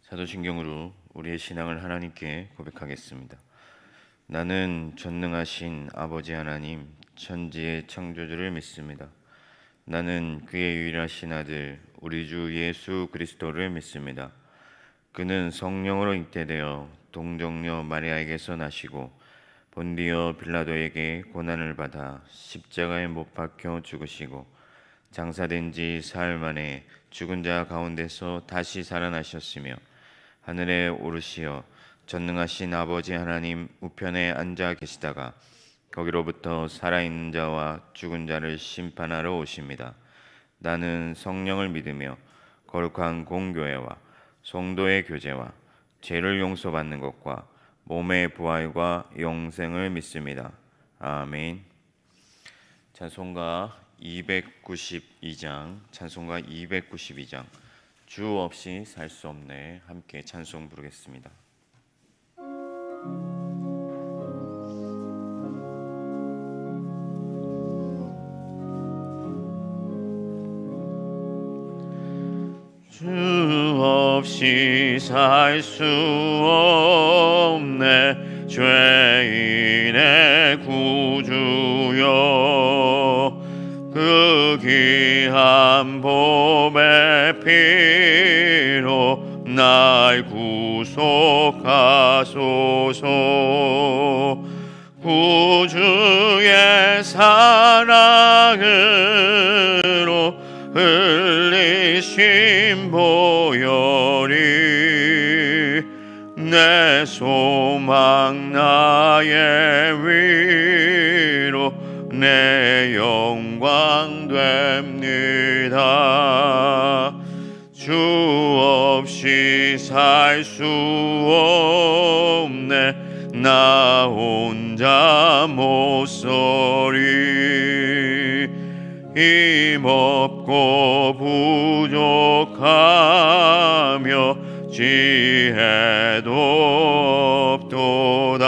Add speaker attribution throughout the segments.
Speaker 1: 사도신경으로 우리의 신앙을 하나님께 고백하겠습니다. 나는 전능하신 아버지 하나님, 천지의 창조주를 믿습니다. 나는 그의 유일하신 아들, 우리 주 예수 그리스도를 믿습니다. 그는 성령으로 잉태되어 동정녀 마리아에게서 나시고 본디오 빌라도에게 고난을 받아 십자가에 못 박혀 죽으시고 장사된 지 사흘 만에 죽은 자 가운데서 다시 살아나셨으며 하늘에 오르시어 전능하신 아버지 하나님 우편에 앉아 계시다가 거기로부터 살아있는 자와 죽은 자를 심판하러 오십니다. 나는 성령을 믿으며 거룩한 공교회와 성도의 교제와 죄를 용서받는 것과 몸의 부활과 영생을 믿습니다. 아멘. 찬송가 292장, 찬송가 292장, 주 없이 살 수 없네. 함께 찬송 부르겠습니다. 주 없이 살 수 없네. 죄인의 구주여, 그 귀한 보배 피로 날 구속하소서. 구주의 사랑으로 흘리신 보혈이 내 소망 나의 위로 내 영광 됩니다. 주 없이 살 수 없네. 나 혼자 못 서리. 힘없고 부족하며 지혜도 없도다.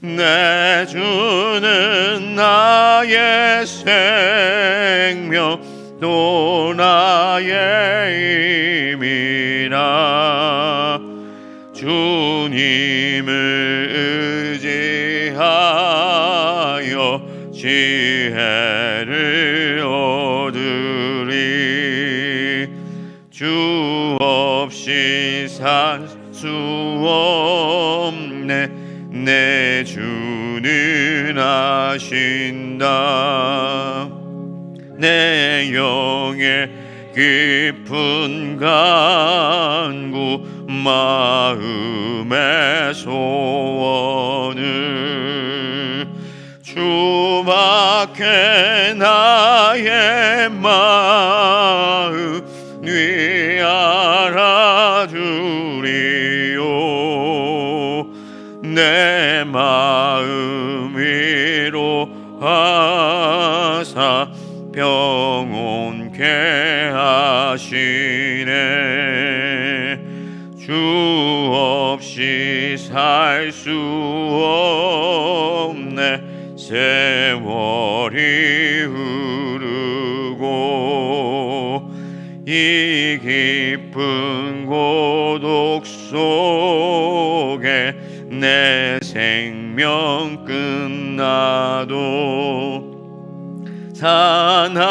Speaker 1: 내 주는 나의 생명 또 나의 힘이라. 주님을 의지하여 지혜를 얻으리. 주 없이 살 수 없네. 내 주는 아신다. 내 영의 깊은 간구 마음의 소원을 주밖에 나의 마음 위 알아주리요. 내 마음 위로하사 평온케 하시네. 주 없이 살 수 없네. 세월이 흐르고 이 깊은 고독 속에 내 생명 끝나도 사나운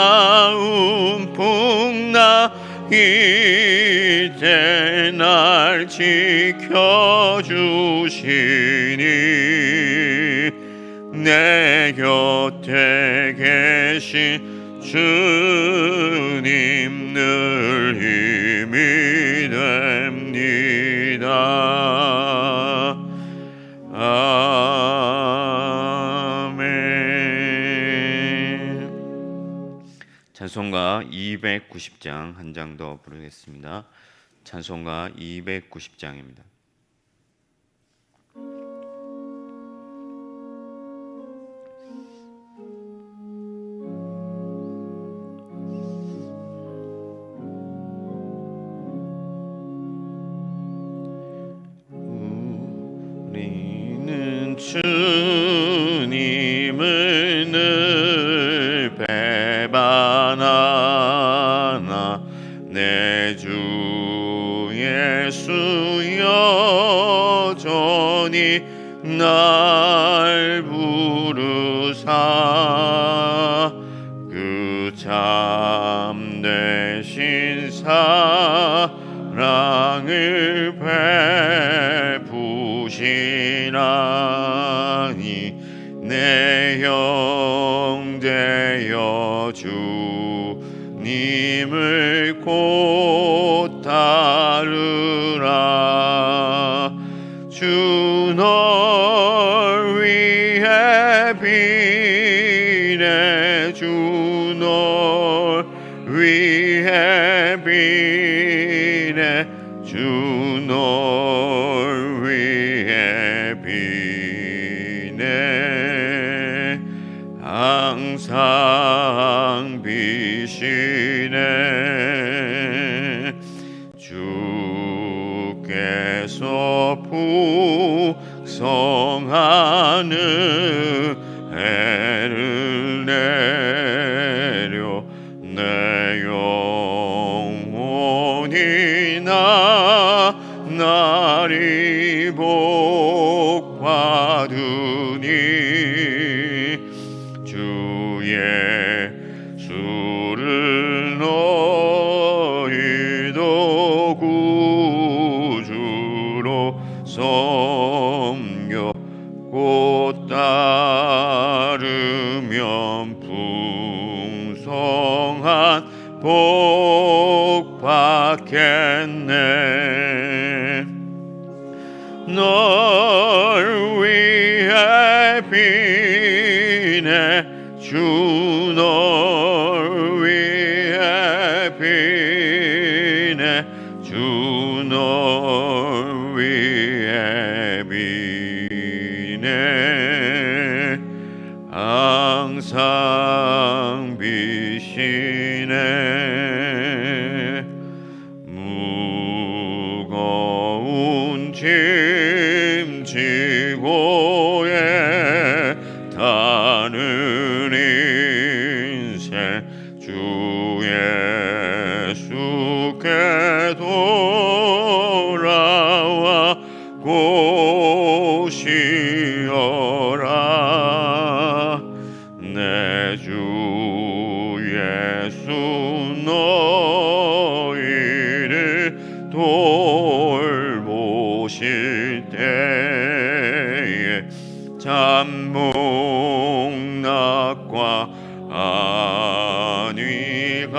Speaker 1: 풍나 이제 날 지켜주시니 내 곁에 계신 주님 늘 힘이 됩니다. 아멘. 찬송가 290장 한 장 더 부르겠습니다. 찬송가 290장입니다. 우리는 주님을 늘 배반하나 내 주 날 부르사 그 참되신 사랑을 베푸시나니 내 형제여 주님을 곧 따르라. 주 널 위해 비네 주 널 위해 비네 주 널 위해 비네 항상 비시네. 주께서 풍성한 은혜를 내려 내 영혼이 나날이 복 받으니 주의 수를 너희도 구주로 섬겨 곧 따르면 풍성한 복 받겠네. 널 위해 비네 주 널 위해 비네 주 널 위해 비네 항상 비시네. 무거운 짐 지고 애타는 인생 주 예수께 돌아와 고시어라. 내 주 예수 너희를 돌보실 때에 잠목낙과 안위가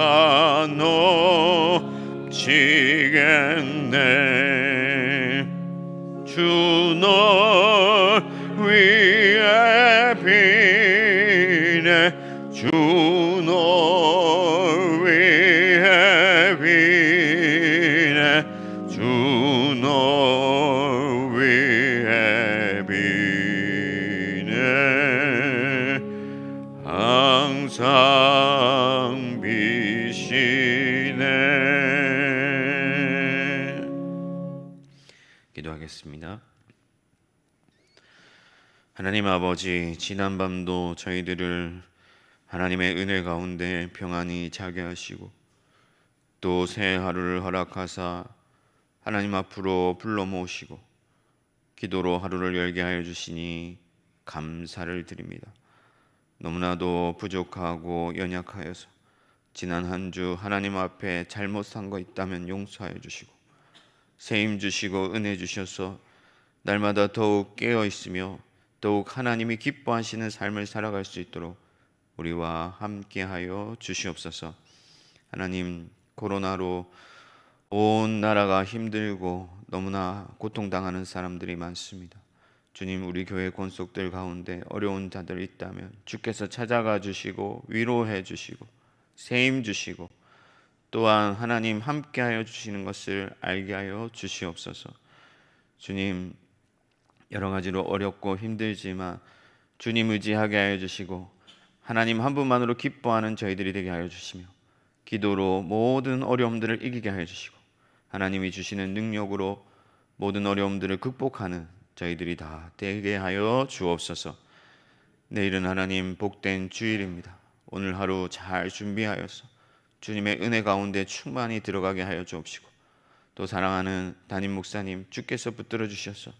Speaker 1: 넘치겠네. 주 널 위해 비네 주 널 위해 비네 주 널 위해 비네 항상 비시네. 기도하겠습니다. 하나님 아버지, 지난밤도 저희들을 하나님의 은혜 가운데 평안히 자게 하시고 또 새 하루를 허락하사 하나님 앞으로 불러 모으시고 기도로 하루를 열게 하여 주시니 감사를 드립니다. 너무나도 부족하고 연약하여서 지난 한 주 하나님 앞에 잘못 산 거 있다면 용서하여 주시고 새 힘 주시고 은혜 주셔서 날마다 더욱 깨어 있으며 더욱 하나님이 기뻐하시는 삶을 살아갈 수 있도록 우리와 함께하여 주시옵소서. 하나님, 코로나로 온 나라가 힘들고 너무나 고통당하는 사람들이 많습니다. 주님, 우리 교회 권속들 가운데 어려운 자들 있다면 주께서 찾아가 주시고 위로해 주시고 새 힘 주시고 또한 하나님 함께하여 주시는 것을 알게 하여 주시옵소서. 주님, 여러 가지로 어렵고 힘들지만 주님 의지하게 하여 주시고 하나님 한 분만으로 기뻐하는 저희들이 되게 하여 주시며 기도로 모든 어려움들을 이기게 하여 주시고 하나님이 주시는 능력으로 모든 어려움들을 극복하는 저희들이 다 되게 하여 주옵소서. 내일은 하나님 복된 주일입니다. 오늘 하루 잘 준비하여서 주님의 은혜 가운데 충만히 들어가게 하여 주옵시고 또 사랑하는 담임 목사님 주께서 붙들어 주셔서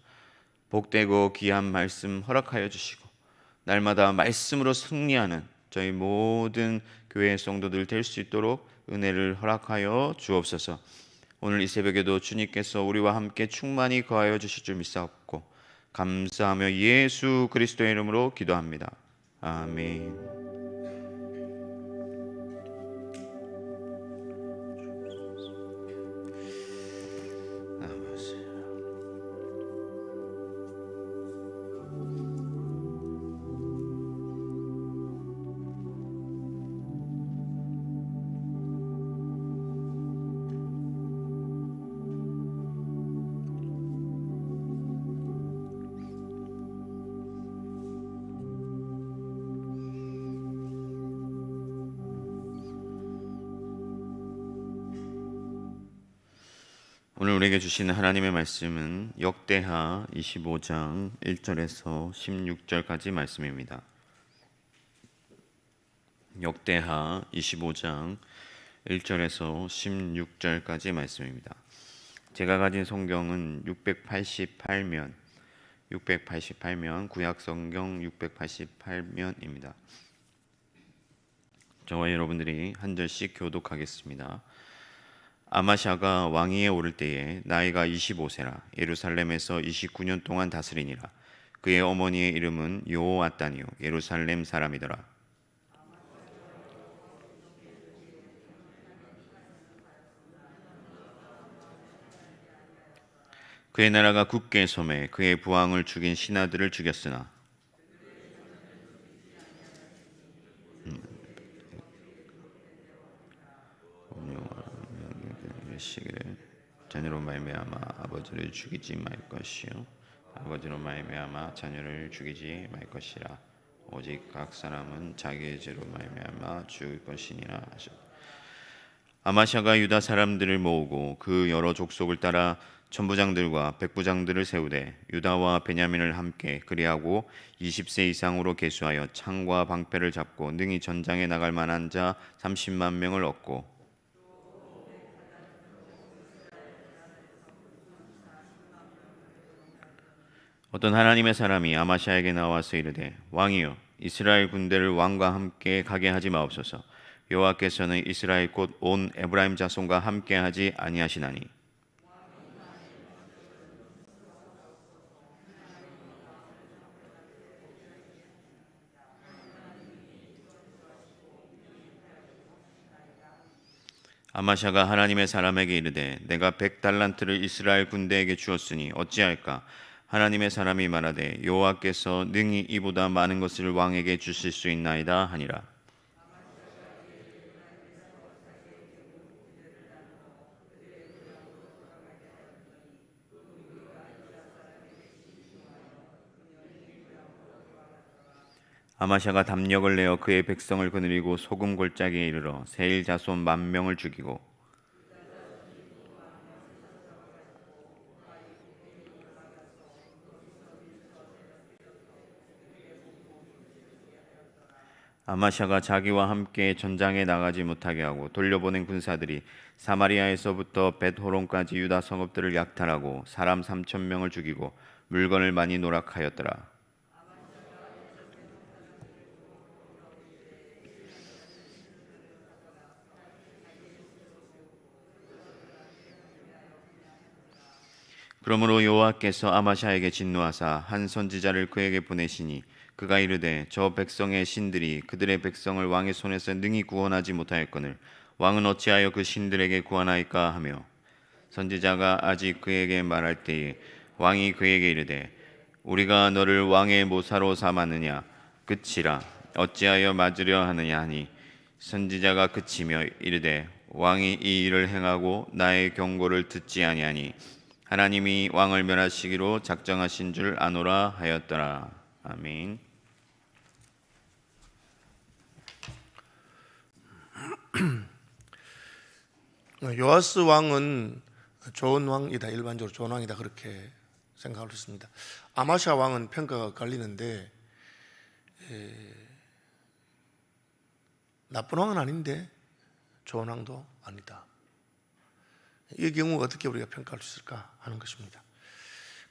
Speaker 1: 복되고 귀한 말씀 허락하여 주시고 날마다 말씀으로 승리하는 저희 모든 교회 성도들 될 수 있도록 은혜를 허락하여 주옵소서. 오늘 이 새벽에도 주님께서 우리와 함께 충만히 거하여 주실 줄 믿사옵고 감사하며 예수 그리스도의 이름으로 기도합니다. 아멘. 오늘 우리에게 주시는 하나님의 말씀은 역대하 25장 1절에서 16절까지 말씀입니다. 역대하 25장 1절에서 16절까지 말씀입니다. 제가 가진 성경은 688면 구약 성경 688면입니다. 저와 여러분들이 한 절씩 교독하겠습니다. 아마샤가 왕위에 오를 때에 나이가 25세라 예루살렘에서 29년 동안 다스리니라. 그의 어머니의 이름은 여호앗단이요 예루살렘 사람이더라. 그의 나라가 굳게 섬에 그의 부왕을 죽인 신하들을 죽였으나 시기를 자녀로 말미암아 아버지를 죽이지 말 것이요 아버지로 말미암아 자녀를 죽이지 말 것이라. 오직 각 사람은 자기의 죄로 말미암아 죽을 것이니라 하셨다. 아마샤가 유다 사람들을 모으고 그 여러 족속을 따라 천부장들과 백부장들을 세우되 유다와 베냐민을 함께 그리하고 20세 이상으로 계수하여 창과 방패를 잡고 능히 전장에 나갈 만한 자 30만 명을 얻고 어떤 하나님의 사람이 아마샤에게 나와서 이르되 왕이여 이스라엘 군대를 왕과 함께 가게 하지 마옵소서. 여호와께서는 이스라엘 곧 온 에브라임 자손과 함께 하지 아니하시나니 아마샤가 하나님의 사람에게 이르되 내가 100달란트를 이스라엘 군대에게 주었으니 어찌할까. 하나님의 사람이 말하되 여호와께서 능히 이보다 많은 것을 왕에게 주실 수 있나이다 하니라. 아마샤가 담력을 내어 그의 백성을 거느리고 소금 골짜기에 이르러 세일 자손 10,000명을 죽이고 아마샤가 자기와 함께 전장에 나가지 못하게 하고 돌려보낸 군사들이 사마리아에서부터 벳호론까지 유다 성읍들을 약탈하고 사람 3,000명을 죽이고 물건을 많이 노락하였더라. 그러므로 여호와께서 아마샤에게 진노하사 한 선지자를 그에게 보내시니 그가 이르되 저 백성의 신들이 그들의 백성을 왕의 손에서 능히 구원하지 못하였거늘 왕은 어찌하여 그 신들에게 구원하이까 하며 선지자가 아직 그에게 말할 때에 왕이 그에게 이르되 우리가 너를 왕의 모사로 삼았느냐 그치라 어찌하여 맞으려 하느냐 하니 선지자가 그치며 이르되 왕이 이 일을 행하고 나의 경고를 듣지 아니하니 하나님이 왕을 멸하시기로 작정하신 줄 아노라 하였더라. 아멘.
Speaker 2: 요아스 왕은 좋은 왕이다. 일반적으로 좋은 왕이다 그렇게 생각을 했습니다. 아마샤 왕은 평가가 갈리는데 나쁜 왕은 아닌데 좋은 왕도 아니다. 이 경우가 어떻게 우리가 평가할 수 있을까 하는 것입니다.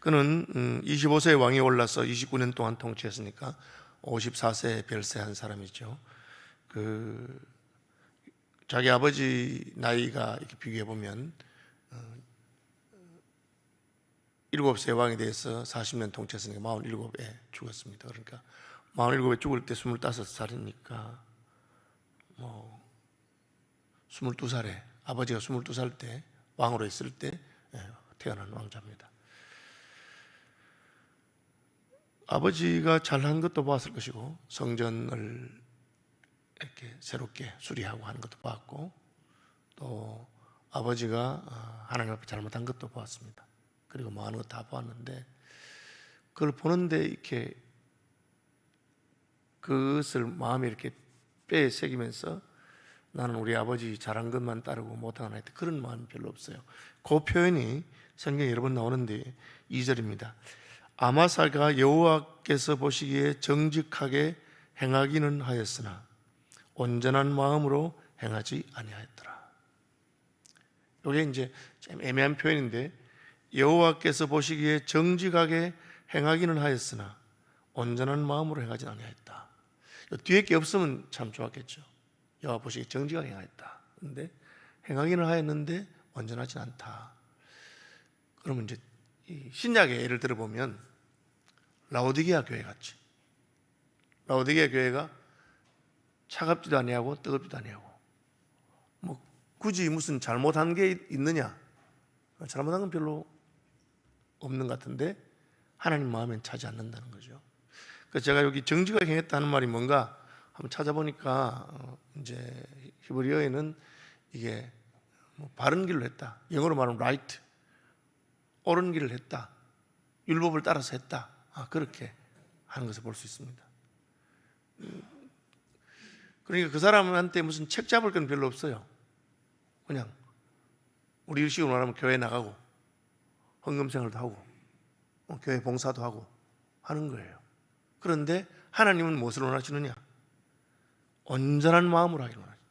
Speaker 2: 그는 25세의 왕이 올라서 29년 동안 통치했으니까 54세에 별세한 사람이죠. 자기 아버지 나이가 이렇게 비교해 보면 7세 왕이 돼서 40년 통치했으니까 47에 죽었습니다. 그러니까 47에 죽을 때 25살이니까 22살에, 아버지가 22살 때 왕으로 있을 때 태어난 왕자입니다. 아버지가 잘한 것도 봤을 것이고, 성전을 이렇게 새롭게 수리하고 하는 것도 봤고, 또 아버지가 하나님 앞에 잘못한 것도 보았습니다. 그리고 뭐 하는 거 다 보았는데, 그걸 보는데 이렇게 그것을 마음에 이렇게 뼈에 새기면서 나는 우리 아버지 잘한 것만 따르고 못한 건 아니다, 그런 마음이 별로 없어요. 그 표현이 성경에 여러 번 나오는데 2절입니다. 아마사가 여호와께서 보시기에 정직하게 행하기는 하였으나 온전한 마음으로 행하지 아니하였더라. 이게 이제 좀 애매한 표현인데, 여호와께서 보시기에 정직하게 행하기는 하였으나 온전한 마음으로 행하지 아니하였다. 뒤에 게 없으면 참 좋았겠죠. 여호와 보시기에 정직하게 행하였다. 그런데 행하기는 하였는데 온전하지 않다. 그러면 이제 신약의 예를 들어보면 라오디게아 교회 같이, 라오디게아 교회가 차갑지도 아니하고 뜨겁지도 아니하고, 뭐 굳이 무슨 잘못한 게 있느냐? 잘못한 건 별로 없는 것 같은데 하나님 마음엔 차지 않는다는 거죠. 그래서 제가 여기 정직하게 행했다는 말이 뭔가 한번 찾아보니까 이제 히브리어에는 이게 뭐 바른 길로 했다, 영어로 말하면 right, 옳은 길을 했다, 율법을 따라서 했다, 그렇게 하는 것을 볼 수 있습니다. 그러니까 그 사람한테 무슨 책 잡을 건 별로 없어요. 그냥 우리 식으로 말하면 교회 나가고 헌금생활도 하고 교회 봉사도 하고 하는 거예요. 그런데 하나님은 무엇을 원하시느냐? 온전한 마음으로 하기를 원하시는,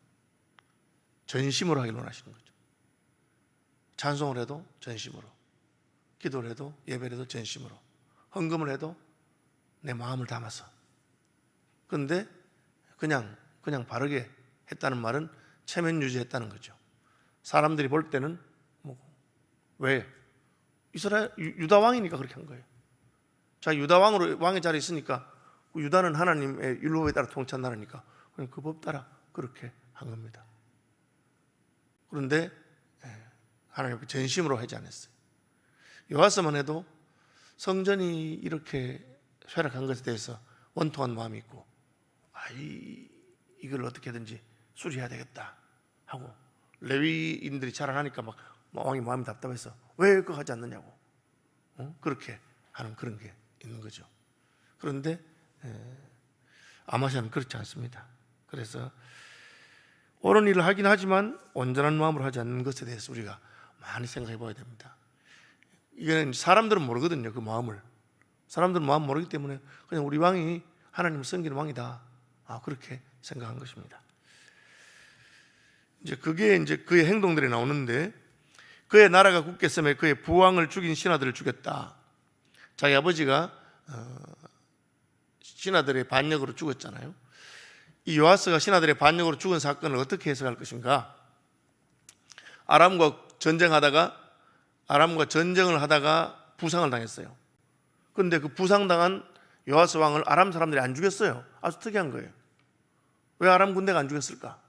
Speaker 2: 전심으로 하기를 원하시는 거죠. 찬송을 해도 전심으로, 기도를 해도, 예배를 해도 전심으로, 헌금을 해도 내 마음을 담아서. 그런데 그냥 바르게 했다는 말은 체면 유지했다는 거죠. 사람들이 볼 때는 왜? 이스라엘 유다 왕이니까 그렇게 한 거예요. 자, 유다 왕으로 왕의 자리에 있으니까 유다는 하나님의 율법에 따라 통치한 나라니까 그냥 그 법 따라 그렇게 한 겁니다. 그런데 하나님 앞에 전심으로 하지 않았어요. 여호와서만 해도 성전이 이렇게 쇠락한 것에 대해서 원통한 마음이 있고, 이걸 어떻게든지 수리해야 되겠다 하고, 레위인들이 자라나니까 막 왕이 마음이 답답해서 왜 그거 하지 않느냐고 그렇게 하는 그런 게 있는 거죠. 그런데 아마샤는 그렇지 않습니다. 그래서 옳은 일을 하긴 하지만 온전한 마음으로 하지 않는 것에 대해서 우리가 많이 생각해 봐야 됩니다. 이거는 사람들은 모르거든요. 그 마음을. 사람들은 마음 모르기 때문에 그냥 우리 왕이 하나님을 섬기는 왕이다, 그렇게 생각한 것입니다. 이제 그게 이제 그의 행동들이 나오는데, 그의 나라가 굳겠음에 그의 부왕을 죽인 신하들을 죽였다. 자기 아버지가 신하들의 반역으로 죽었잖아요. 이 요아스가 신하들의 반역으로 죽은 사건을 어떻게 해석할 것인가? 아람과 전쟁을 하다가 부상을 당했어요. 그런데 그 부상당한 요아스 왕을 아람 사람들이 안 죽였어요. 아주 특이한 거예요. 왜 아람 군대가 안 죽였을까?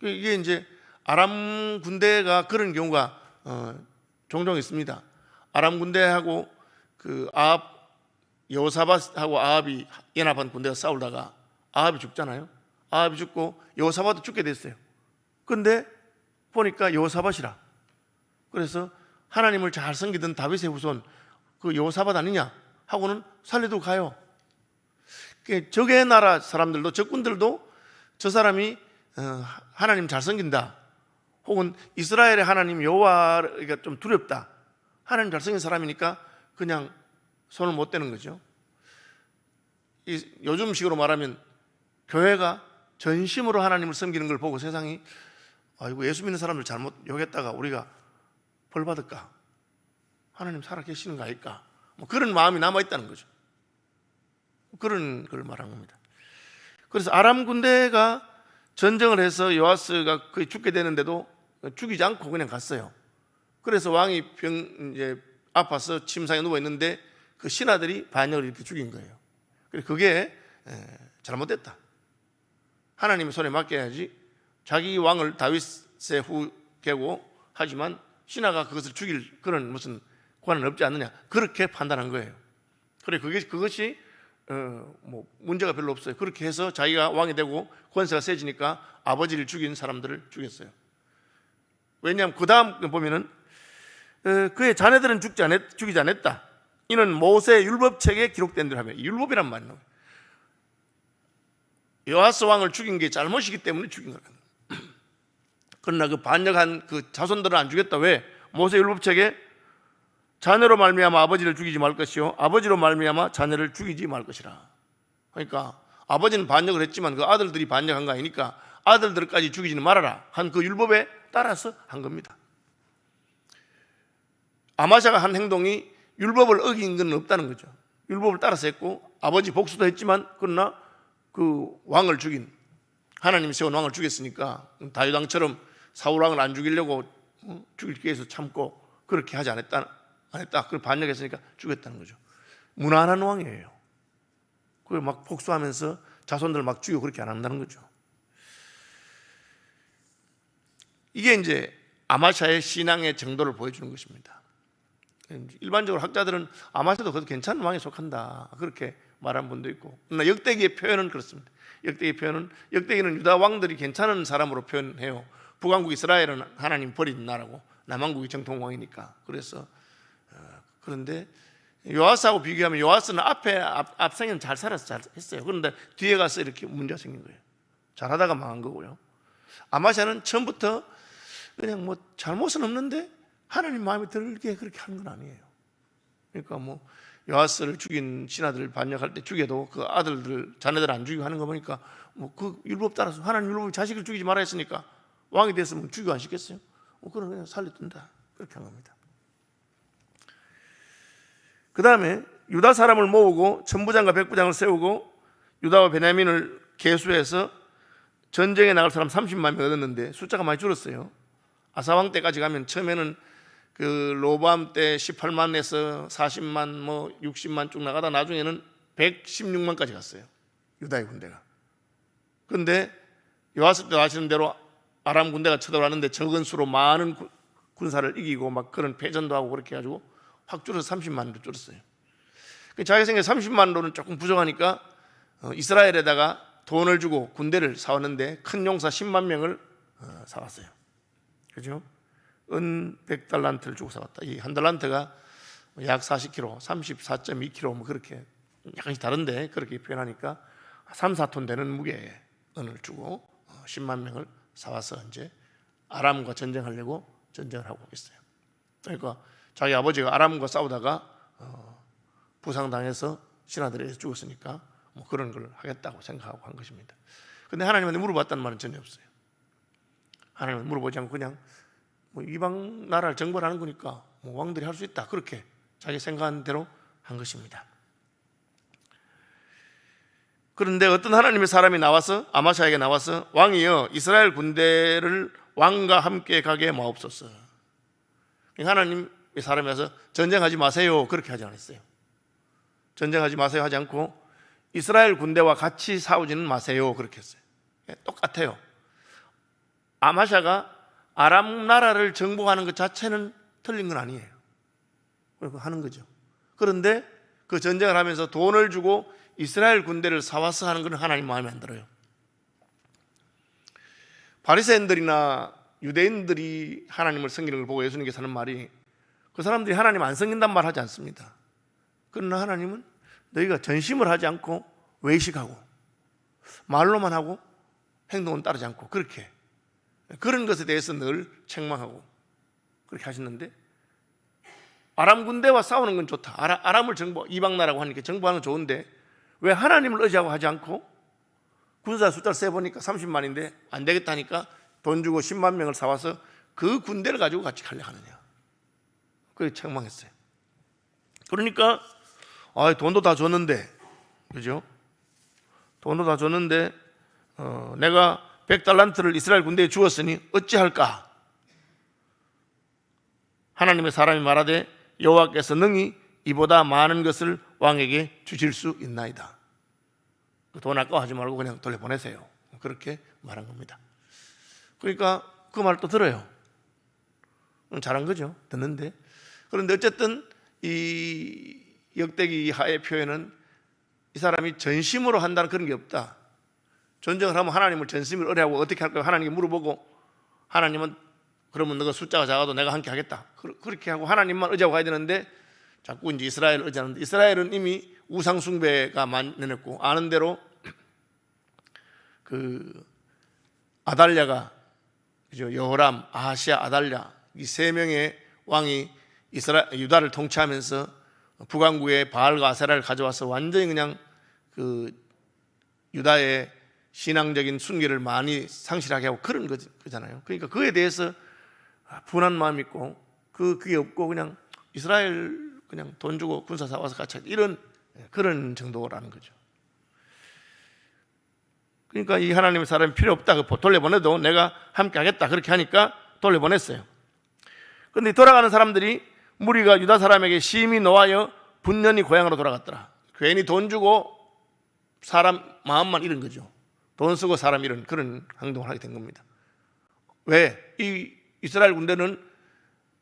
Speaker 2: 이게 이제 아람 군대가 그런 경우가 종종 있습니다. 아람 군대하고 그 여호사밧하고 아합이 연합한 군대가 싸우다가 아합이 죽잖아요. 아합이 죽고 여호사밧도 죽게 됐어요. 그런데 보니까 여호사밧이라. 그래서 하나님을 잘 섬기던 다윗의 후손 그 여호사밧 아니냐 하고는 살려두고 가요. 적의 나라 사람들도, 적군들도 저 사람이 하나님 잘 섬긴다, 혹은 이스라엘의 하나님 여호와가 좀 두렵다, 하나님 잘 섬긴 사람이니까 그냥 손을 못 대는 거죠. 요즘식으로 말하면 교회가 전심으로 하나님을 섬기는 걸 보고 세상이 예수 믿는 사람들 잘못 욕했다가 우리가 벌 받을까, 하나님 살아계시는 거 아닐까? 뭐 그런 마음이 남아있다는 거죠. 그런 걸 말한 겁니다. 그래서 아람 군대가 전쟁을 해서 요아스가 거의 죽게 되는데도 죽이지 않고 그냥 갔어요. 그래서 왕이 이제 아파서 침상에 누워 있는데 그 신하들이 반역을 이렇게 죽인 거예요. 그래서 그게 잘못됐다. 하나님의 손에 맡겨야지. 자기 왕을 다윗의 후계고 하지만 신하가 그것을 죽일 그런 무슨 권한은 없지 않느냐, 그렇게 판단한 거예요. 그래 그것이 뭐 문제가 별로 없어요. 그렇게 해서 자기가 왕이 되고 권세가 세지니까 아버지를 죽인 사람들을 죽였어요. 왜냐하면 그 다음 보면은 그의 자네들은 죽이지 않았다. 이는 모세 율법책에 기록된 대로 하며, 율법이란 말이에요. 요아스 왕을 죽인 게 잘못이기 때문에 죽인 거예요. 그러나 그 반역한 그 자손들은 안 죽였다. 왜? 모세 율법책에 자녀로 말미암아 아버지를 죽이지 말 것이요 아버지로 말미암아 자녀를 죽이지 말 것이라. 그러니까 아버지는 반역을 했지만 그 아들들이 반역한 거 아니니까 아들들까지 죽이지는 말아라 한 그 율법에 따라서 한 겁니다. 아마샤가 한 행동이 율법을 어긴 건 없다는 거죠. 율법을 따라서 했고 아버지 복수도 했지만 그러나 그 왕을 죽인, 하나님이 세운 왕을 죽였으니까 다윗 왕처럼 사울 왕을 안 죽이려고 죽이기 위해서 참고 그렇게 하지 않았다. 그걸 반역했으니까 죽였다는 거죠. 무난한 왕이에요. 그걸 막 복수하면서 자손들 막 죽이고 그렇게 안 한다는 거죠. 이게 이제 아마샤의 신앙의 정도를 보여주는 것입니다. 일반적으로 학자들은 아마샤도 그래도 괜찮은 왕에 속한다 그렇게 말한 분도 있고, 그러나 역대기의 표현은 그렇습니다. 역대기는 유다 왕들이 괜찮은 사람으로 표현해요. 북왕국 이스라엘은 하나님 버린 나라고 남왕국이 정통 왕이니까. 그래서 그런데 요아스하고 비교하면 요아스는 앞생에는 잘 살아서 잘 했어요. 그런데 뒤에 가서 이렇게 문제가 생긴 거예요. 잘하다가 망한 거고요. 아마샤는 처음부터 그냥 뭐 잘못은 없는데 하나님 마음에 들게 그렇게 하는 건 아니에요. 그러니까 뭐 요아스를 죽인 신하들을 반역할 때 죽여도 그 아들들 자네들 안 죽이고 하는 거 보니까 뭐 그 율법 따라서 하나님 율법이 자식을 죽이지 말아 했으니까 왕이 됐으면 죽이고 안 시켰어요? 그럼 그냥 살려둔다 그렇게 한 겁니다. 그 다음에 유다 사람을 모으고 천부장과 백부장을 세우고 유다와 베냐민을 계수해서 전쟁에 나갈 사람 30만 명 얻었는데 숫자가 많이 줄었어요. 아사왕 때까지 가면 처음에는 그 로보암 때 18만에서 40만 뭐 60만 쭉 나가다 나중에는 116만까지 갔어요. 유다의 군대가. 그런데 요아스 때 아시는 대로 아람 군대가 쳐들어왔는데 적은 수로 많은 군사를 이기고 막 그런 패전도 하고 그렇게 해가지고 확 줄어서 30만으로 줄었어요. 자기 생각에 30만으로는 조금 부족하니까 이스라엘에다가 돈을 주고 군대를 사왔는데 큰 용사 10만 명을 사왔어요. 그죠? 은 100달란트를 주고 사왔다. 이 한 달란트가 약 40kg, 34.2kg 뭐 그렇게 약간씩 다른데 그렇게 표현하니까 3, 4톤 되는 무게의 은을 주고 10만 명을 사와서 이제 아람과 전쟁하려고 전쟁을 하고 있어요. 그러니까 자기 아버지가 아람과 싸우다가 부상당해서 신하들에게 죽었으니까 뭐 그런 걸 하겠다고 생각하고 한 것입니다. 그런데 하나님한테 물어봤다는 말은 전혀 없어요. 하나님한테 물어보지 않고 그냥 뭐 이방 나라를 정벌하는 거니까 뭐 왕들이 할 수 있다 그렇게 자기 생각한 대로 한 것입니다. 그런데 어떤 하나님의 사람이 나와서 아마샤에게 나와서 왕이여 이스라엘 군대를 왕과 함께 가게 마옵소서. 하나님의 사람이 와서 전쟁하지 마세요 그렇게 하지 않았어요. 전쟁하지 마세요 하지 않고 이스라엘 군대와 같이 싸우지는 마세요 그렇게 했어요. 똑같아요. 아마샤가 아람 나라를 정복하는 것 자체는 틀린 건 아니에요. 그리고 하는 거죠. 그런데 그 전쟁을 하면서 돈을 주고 이스라엘 군대를 사와서 하는 건 하나님 마음에 안 들어요. 바리새인들이나 유대인들이 하나님을 섬기는 걸 보고 예수님께서 하는 말이 그 사람들이 하나님 안 섬긴단 말 하지 않습니다. 그러나 하나님은 너희가 전심을 하지 않고 외식하고 말로만 하고 행동은 따르지 않고 그렇게 그런 것에 대해서 늘 책망하고 그렇게 하셨는데 아람 군대와 싸우는 건 좋다. 아람을 이방 나라고 하니까 정복하는 건 좋은데 왜 하나님을 의지하고 하지 않고 군사 숫자를 세보니까 30만인데 안 되겠다 하니까 돈 주고 10만 명을 사와서 그 군대를 가지고 같이 가려고 하느냐. 그렇게 책망했어요. 그러니까 돈도 다 줬는데, 그죠? 돈도 다 줬는데 내가 100달란트를 이스라엘 군대에 주었으니 어찌할까? 하나님의 사람이 말하되 여호와께서 능히 이보다 많은 것을 왕에게 주실 수 있나이다. 돈 아까워하지 말고 그냥 돌려보내세요. 그렇게 말한 겁니다. 그러니까 그 말 또 들어요. 잘한 거죠. 듣는데. 그런데 어쨌든 이 역대기 하의 표현은 이 사람이 전심으로 한다는 그런 게 없다. 전쟁을 하면 하나님을 전심을 의뢰하고 어떻게 할까요? 하나님께 물어보고, 하나님은 그러면 너가 숫자가 작아도 내가 함께 하겠다. 그렇게 하고 하나님만 의지하고 가야 되는데 자꾸 이제 이스라엘을 의지하는데, 이스라엘은 이미 우상 숭배가 만연했고, 아는 대로 그 아달랴가, 그죠? 여호람, 아하시아, 아달랴 이 세 명의 왕이 유다를 통치하면서 북왕국의 바알과 아세라를 가져와서 완전히 그냥 그 유다의 신앙적인 순기를 많이 상실하게 하고 그런 거잖아요. 그러니까 그에 대해서 분한 마음이 있고, 그게 없고 그냥 이스라엘 그냥 돈 주고 군사 사와서 같이 이런 그런 정도라는 거죠. 그러니까 이 하나님의 사람이 필요 없다, 돌려보내도 내가 함께 하겠다, 그렇게 하니까 돌려보냈어요. 그런데 돌아가는 사람들이 무리가 유다 사람에게 심히 노하여 분연히 고향으로 돌아갔더라. 괜히 돈 주고 사람 마음만 잃은 거죠. 돈 쓰고 사람 잃은 그런 행동을 하게 된 겁니다. 왜? 이 이스라엘 군대는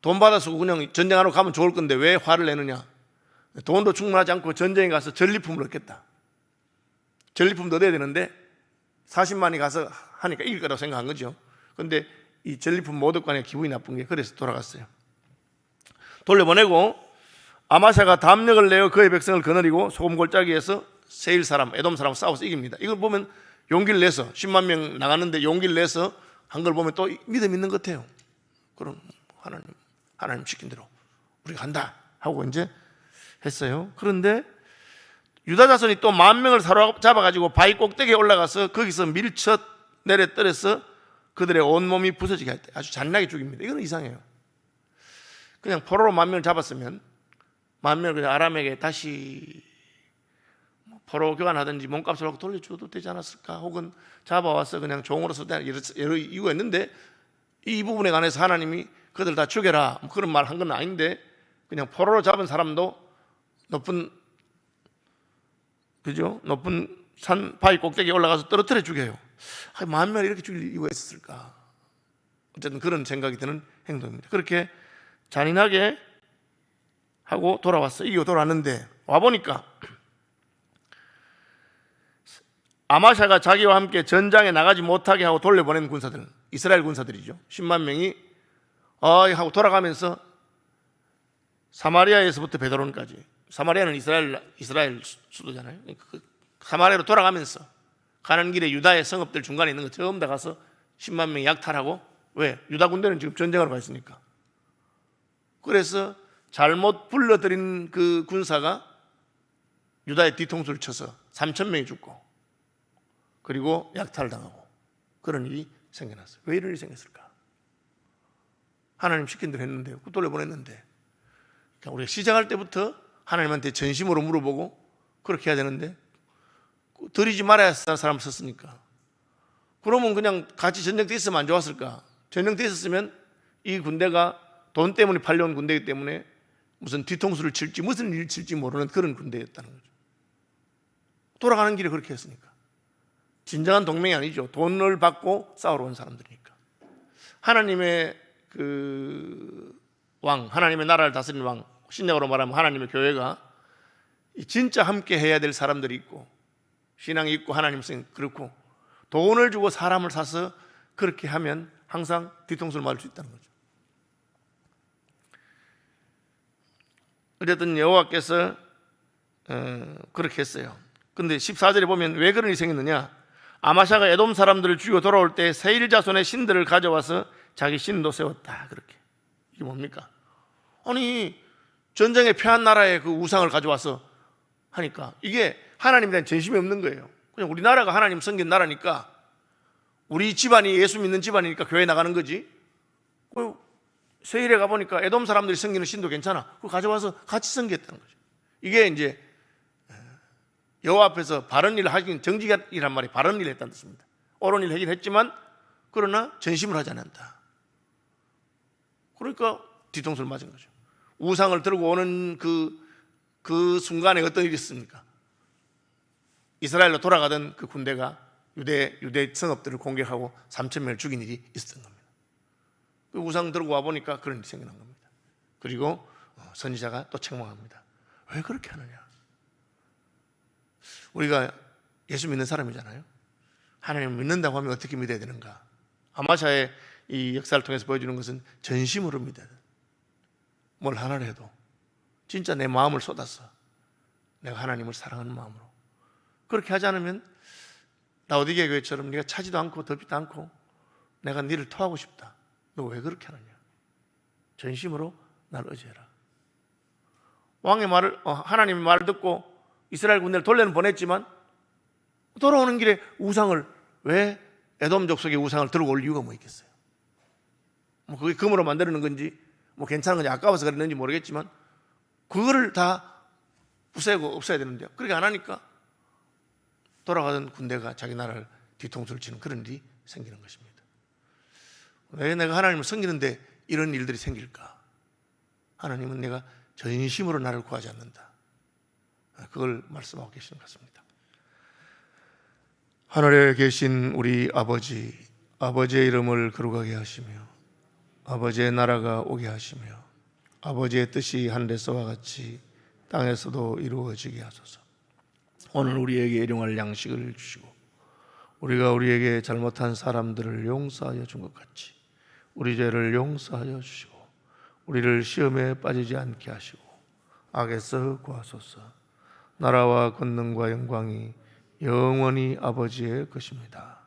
Speaker 2: 돈 받아서 그냥 전쟁하러 가면 좋을 건데 왜 화를 내느냐? 돈도 충분하지 않고 전쟁에 가서 전리품을 얻겠다. 전리품도 얻어야 되는데 40만이 가서 하니까 이길 거라고 생각한 거죠. 그런데 이 전리품 못 얻고 하니까 기분이 나쁜 게, 그래서 돌아갔어요. 돌려보내고 아마샤가 담력을 내어 그의 백성을 거느리고 소금골짜기에서 세일 사람, 에돔 사람 싸워서 이깁니다. 이걸 보면 용기를 내서 10만 명 나갔는데 용기를 내서 한 걸 보면 또 믿음 있는 것 같아요. 그럼 하나님 시킨 대로 우리가 간다 하고 이제 했어요. 그런데 유다 자손이 또 10,000명을 사로잡아가지고 바위 꼭대기에 올라가서 거기서 밀쳐 내려 떨어서 그들의 온몸이 부서지게 할 때 아주 잔인하게 죽입니다. 이건 이상해요. 그냥 포로로 10,000명을 잡았으면 10,000명을 그냥 아람에게 다시 포로 교환하든지 몸값을 하고 돌려줘도 되지 않았을까? 혹은 잡아와서 그냥 종으로서 여러 이유가 있는데 이 부분에 관해서 하나님이 그들 다 죽여라 그런 말 한 건 아닌데, 그냥 포로로 잡은 사람도 높은 산 바위 꼭대기에 올라가서 떨어뜨려 죽여요. 10,000명을 이렇게 죽일 이유가 있었을까? 어쨌든 그런 생각이 드는 행동입니다. 그렇게 잔인하게 하고 돌아왔어요. 이기고 돌아왔는데 와보니까 아마샤가 자기와 함께 전장에 나가지 못하게 하고 돌려보낸 군사들, 이스라엘 군사들이죠. 10만 명이 하고 돌아가면서 사마리아에서부터 베드로는까지, 사마리아는 이스라엘 수도잖아요. 사마리아로 돌아가면서 가는 길에 유다의 성읍들 중간에 있는 거 전부 다 가서 10만 명이 약탈하고, 왜? 유다 군대는 지금 전쟁하러 가 있으니까. 그래서 잘못 불러들인 그 군사가 유다의 뒤통수를 쳐서 3,000명이 죽고, 그리고 약탈당하고 그런 일이 생겨났어요. 왜 이런 일이 생겼을까? 하나님 시킨 대로 했는데요. 돌려보냈는데. 그러니까 우리가 시작할 때부터 하나님한테 전심으로 물어보고 그렇게 해야 되는데, 드리지 말아야 할 사람을 썼으니까. 그러면 그냥 같이 전쟁돼 있으면 안 좋았을까? 전쟁돼 있었으면 이 군대가 돈 때문에 팔려온 군대이기 때문에 무슨 뒤통수를 칠지 무슨 일을 칠지 모르는 그런 군대였다는 거죠. 돌아가는 길에 그렇게 했으니까. 진정한 동맹이 아니죠. 돈을 받고 싸우러 온 사람들이니까. 하나님의 그 왕, 하나님의 나라를 다스리는 왕, 신약으로 말하면 하나님의 교회가 진짜 함께 해야 될 사람들이 있고, 신앙이 있고 하나님성 그렇고, 돈을 주고 사람을 사서 그렇게 하면 항상 뒤통수를 맞을 수 있다는 거죠. 어쨌든 여호와께서 그렇게 했어요. 근데 14절에 보면 왜 그런 일이 생겼느냐? 아마샤가 에돔 사람들을 죽이고 돌아올 때 세일 자손의 신들을 가져와서 자기 신도 세웠다. 그렇게. 이게 뭡니까? 아니, 전쟁에 패한 나라의 그 우상을 가져와서 하니까 이게 하나님에 대한 전심이 없는 거예요. 그냥 우리나라가 하나님 섬긴 나라니까, 우리 집안이 예수 믿는 집안이니까 교회 나가는 거지. 세일에 가보니까 에돔 사람들이 섬기는 신도 괜찮아. 그거 가져와서 같이 섬겼다는 거죠. 이게 이제 여호와 앞에서 바른 일을 하긴, 정직이란 말이 바른 일을 했다는 뜻입니다. 옳은 일을 하긴 했지만 그러나 전심을 하지 않는다. 그러니까 뒤통수를 맞은 거죠. 우상을 들고 오는 그 순간에 어떤 일이 있습니까? 이스라엘로 돌아가던 그 군대가 유대 성읍들을 공격하고 3,000명을 죽인 일이 있었던 겁니다. 그 우상 들고 와 보니까 그런 일이 생겨난 겁니다. 그리고 선지자가 또 책망합니다. 왜 그렇게 하느냐? 우리가 예수 믿는 사람이잖아요. 하나님을 믿는다고 하면 어떻게 믿어야 되는가? 아마샤의 이 역사를 통해서 보여주는 것은 전심으로 믿어야 돼. 뭘 하나를 해도 진짜 내 마음을 쏟아서 내가 하나님을 사랑하는 마음으로. 그렇게 하지 않으면 라오디게아 교회처럼 네가 차지도 않고 덥지도 않고 내가 네를 토하고 싶다. 너 왜 그렇게 하느냐? 전심으로 나를 의지해라. 왕의 말을, 하나님의 말을 듣고 이스라엘 군대를 돌려는 보냈지만 돌아오는 길에 우상을, 왜 에돔 족속의 우상을 들고 올 이유가 뭐 있겠어요? 뭐 그게 금으로 만드는 건지 뭐 괜찮은 건지 아까워서 그랬는지 모르겠지만 그거를 다 부수고 없애야 되는데요. 그렇게 안 하니까 돌아가던 군대가 자기 나라를 뒤통수를 치는 그런 일이 생기는 것입니다. 왜 내가 하나님을 섬기는데 이런 일들이 생길까? 하나님은 내가 전심으로 나를 구하지 않는다. 그걸 말씀하고 계시는 것 같습니다. 하늘에 계신 우리 아버지, 아버지의 이름을 거룩하게 하시며 아버지의 나라가 오게 하시며 아버지의 뜻이 하늘에서와 같이 땅에서도 이루어지게 하소서. 오늘 우리에게 일용할 양식을 주시고 우리가 우리에게 잘못한 사람들을 용서하여 준 것 같이 우리 죄를 용서하여 주시고 우리를 시험에 빠지지 않게 하시고 악에서 구하소서. 나라와 권능과 영광이 영원히 아버지의 것입니다.